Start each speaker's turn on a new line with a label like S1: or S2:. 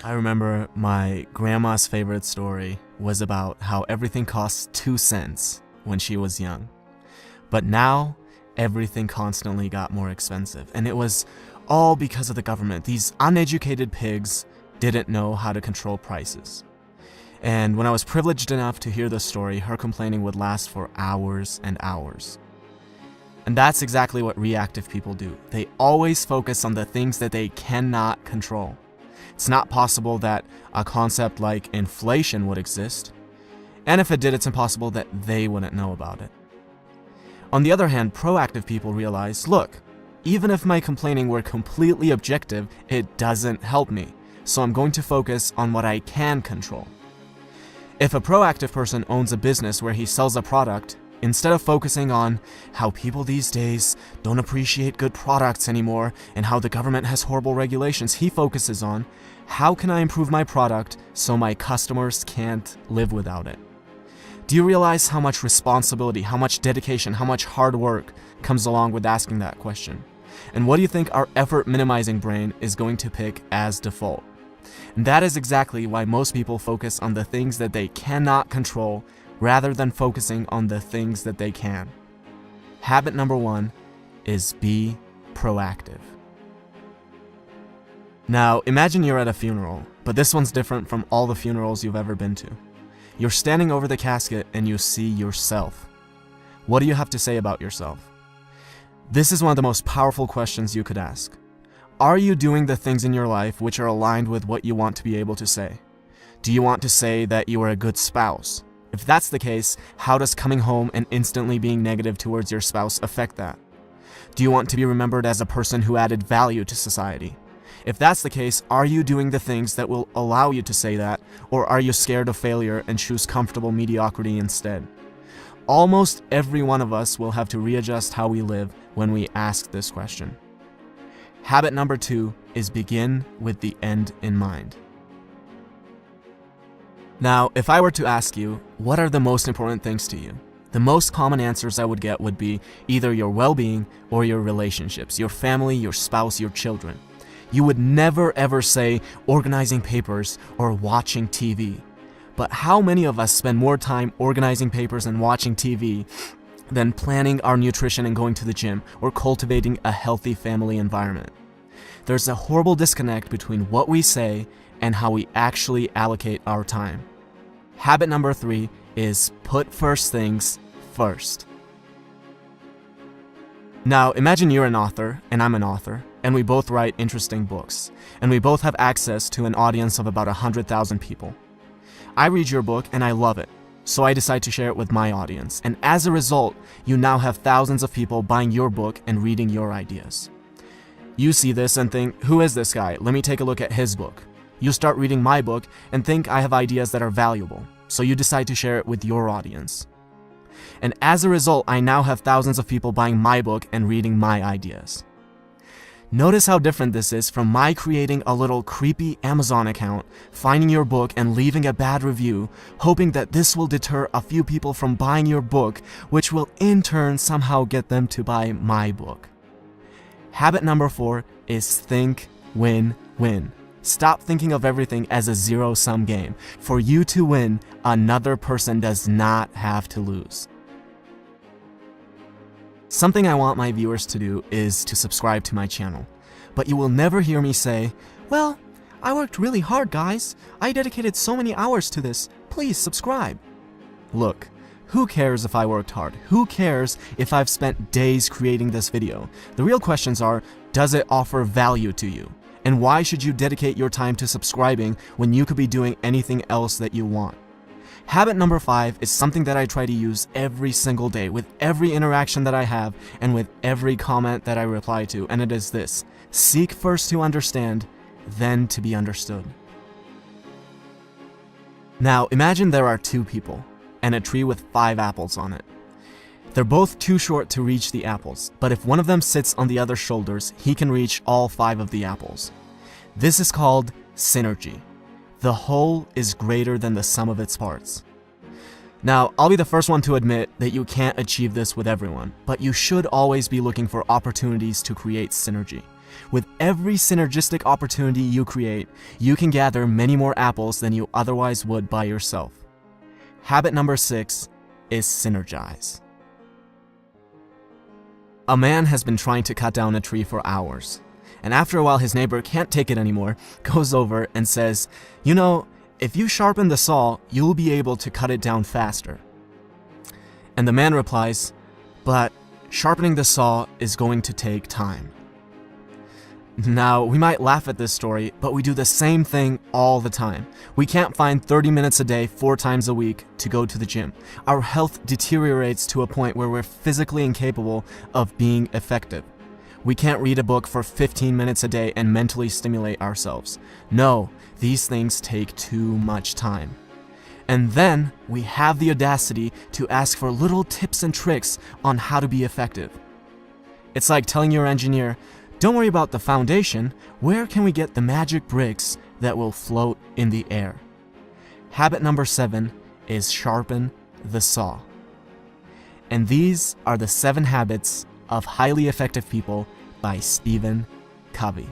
S1: I remember my grandma's favorite story was about how everything cost 2 cents when she was young. But now, everything constantly got more expensive. And it was all because of the government. These uneducated pigs didn't know how to control prices. And when I was privileged enough to hear the story, her complaining would last for hours and hours. And that's exactly what reactive people do. They always focus on the things that they cannot control. It's not possible that a concept like inflation would exist, and if it did, it's impossible that they wouldn't know about it. On the other hand, proactive people realize, look, even if my complaining were completely objective, it doesn't help me, so I'm going to focus on what I can control. If a proactive person owns a business where he sells a product, instead of focusing on how people these days don't appreciate good products anymore and how the government has horrible regulations, he focuses on how can I improve my product so my customers can't live without it. Do you realize how much responsibility, how much dedication, how much hard work comes along with asking that question? And what do you think our effort minimizing brain is going to pick as default? And that is exactly why most people focus on the things that they cannot control rather than focusing on the things that they can. Habit number 1 is be proactive. Now, imagine you're at a funeral, but this one's different from all the funerals you've ever been to. You're standing over the casket and you see yourself. What do you have to say about yourself? This is one of the most powerful questions you could ask. Are you doing the things in your life which are aligned with what you want to be able to say? Do you want to say that you are a good spouse? If that's the case, how does coming home and instantly being negative towards your spouse affect that? Do you want to be remembered as a person who added value to society? If that's the case, are you doing the things that will allow you to say that, or are you scared of failure and choose comfortable mediocrity instead? Almost every one of us will have to readjust how we live when we ask this question. Habit number 2 is begin with the end in mind. Now, if I were to ask you, what are the most important things to you? The most common answers I would get would be either your well-being or your relationships, your family, your spouse, your children. You would never ever say organizing papers or watching TV. But how many of us spend more time organizing papers and watching TV than planning our nutrition and going to the gym or cultivating a healthy family environment? There's a horrible disconnect between what we say and how we actually allocate our time. Habit number 3 is put first things first. Now, imagine you're an author and I'm an author, and we both write interesting books, and we both have access to an audience of about 100,000 people. I read your book and I love it, so I decide to share it with my audience, and as a result, you now have thousands of people buying your book and reading your ideas. You see this and think, who is this guy? Let me take a look at his book. You start reading my book and think I have ideas that are valuable, so you decide to share it with your audience. And as a result, I now have thousands of people buying my book and reading my ideas. Notice how different this is from my creating a little creepy Amazon account, finding your book and leaving a bad review, hoping that this will deter a few people from buying your book, which will in turn somehow get them to buy my book. Habit number 4 is think win-win. Stop thinking of everything as a zero-sum game. For you to win, another person does not have to lose. Something I want my viewers to do is to subscribe to my channel. But you will never hear me say, well, I worked really hard, guys. I dedicated so many hours to this. Please subscribe. Look, who cares if I worked hard? Who cares if I've spent days creating this video? The real questions are, does it offer value to you? And why should you dedicate your time to subscribing when you could be doing anything else that you want? Habit number 5 is something that I try to use every single day with every interaction that I have and with every comment that I reply to, and it is this: seek first to understand, then to be understood. Now, imagine there are 2 people and a tree with 5 apples on it. They're both too short to reach the apples, but if one of them sits on the other's shoulders, he can reach all 5 of the apples. This is called synergy. The whole is greater than the sum of its parts. Now, I'll be the first one to admit that you can't achieve this with everyone, but you should always be looking for opportunities to create synergy. With every synergistic opportunity you create, you can gather many more apples than you otherwise would by yourself. Habit number 6 is synergize. A man has been trying to cut down a tree for hours, and after a while his neighbor can't take it anymore, goes over and says, "You know, if you sharpen the saw, you'll be able to cut it down faster." And the man replies, "But sharpening the saw is going to take time." Now, we might laugh at this story, but we do the same thing all the time. We can't find 30 minutes a day, 4 times a week, to go to the gym. Our health deteriorates to a point where we're physically incapable of being effective. We can't read a book for 15 minutes a day and mentally stimulate ourselves. No, these things take too much time. And then we have the audacity to ask for little tips and tricks on how to be effective. It's like telling your engineer, "Don't worry about the foundation, where can we get the magic bricks that will float in the air?" Habit number 7 is sharpen the saw. And these are the 7 habits of highly effective people by Stephen Covey.